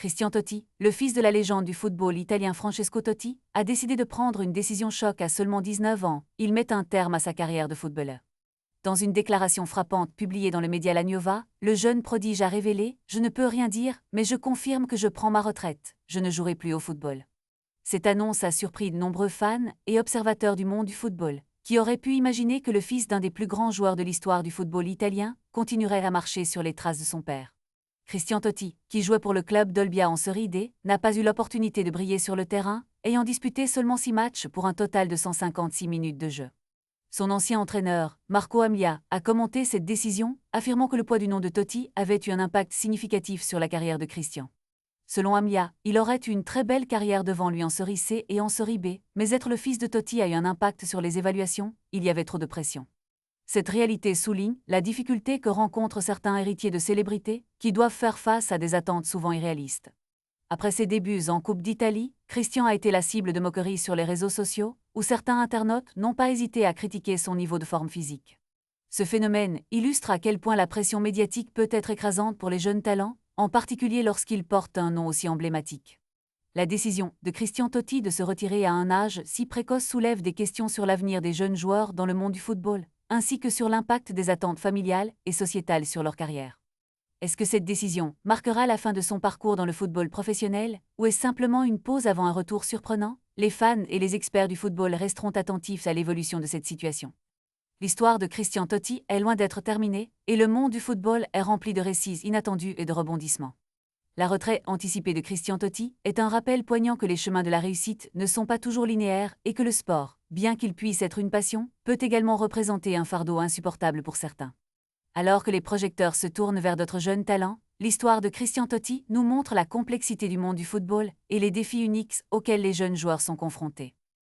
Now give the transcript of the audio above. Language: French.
Christian Totti, le fils de la légende du football italien Francesco Totti, a décidé de prendre une décision choc à seulement 19 ans. Il met un terme à sa carrière de footballeur. Dans une déclaration frappante publiée dans le média La Nuova, le jeune prodige a révélé « Je ne peux rien dire, mais je confirme que je prends ma retraite. Je ne jouerai plus au football ». Cette annonce a surpris de nombreux fans et observateurs du monde du football, qui auraient pu imaginer que le fils d'un des plus grands joueurs de l'histoire du football italien continuerait à marcher sur les traces de son père. Christian Totti, qui jouait pour le club d'Olbia en Serie D, n'a pas eu l'opportunité de briller sur le terrain, ayant disputé seulement 6 matchs pour un total de 156 minutes de jeu. Son ancien entraîneur, Marco Amlia, a commenté cette décision, affirmant que le poids du nom de Totti avait eu un impact significatif sur la carrière de Christian. Selon Amlia, il aurait eu une très belle carrière devant lui en Serie C et en Serie B, mais être le fils de Totti a eu un impact sur les évaluations, il y avait trop de pression. Cette réalité souligne la difficulté que rencontrent certains héritiers de célébrités qui doivent faire face à des attentes souvent irréalistes. Après ses débuts en Coupe d'Italie, Christian a été la cible de moqueries sur les réseaux sociaux, où certains internautes n'ont pas hésité à critiquer son niveau de forme physique. Ce phénomène illustre à quel point la pression médiatique peut être écrasante pour les jeunes talents, en particulier lorsqu'ils portent un nom aussi emblématique. La décision de Christian Totti de se retirer à un âge si précoce soulève des questions sur l'avenir des jeunes joueurs dans le monde du football, ainsi que sur l'impact des attentes familiales et sociétales sur leur carrière. Est-ce que cette décision marquera la fin de son parcours dans le football professionnel, ou est-ce simplement une pause avant un retour surprenant? Les fans et les experts du football resteront attentifs à l'évolution de cette situation. L'histoire de Christian Totti est loin d'être terminée, et le monde du football est rempli de récits inattendus et de rebondissements. La retraite anticipée de Christian Totti est un rappel poignant que les chemins de la réussite ne sont pas toujours linéaires et que le sport, bien qu'il puisse être une passion, peut également représenter un fardeau insupportable pour certains. Alors que les projecteurs se tournent vers d'autres jeunes talents, l'histoire de Christian Totti nous montre la complexité du monde du football et les défis uniques auxquels les jeunes joueurs sont confrontés.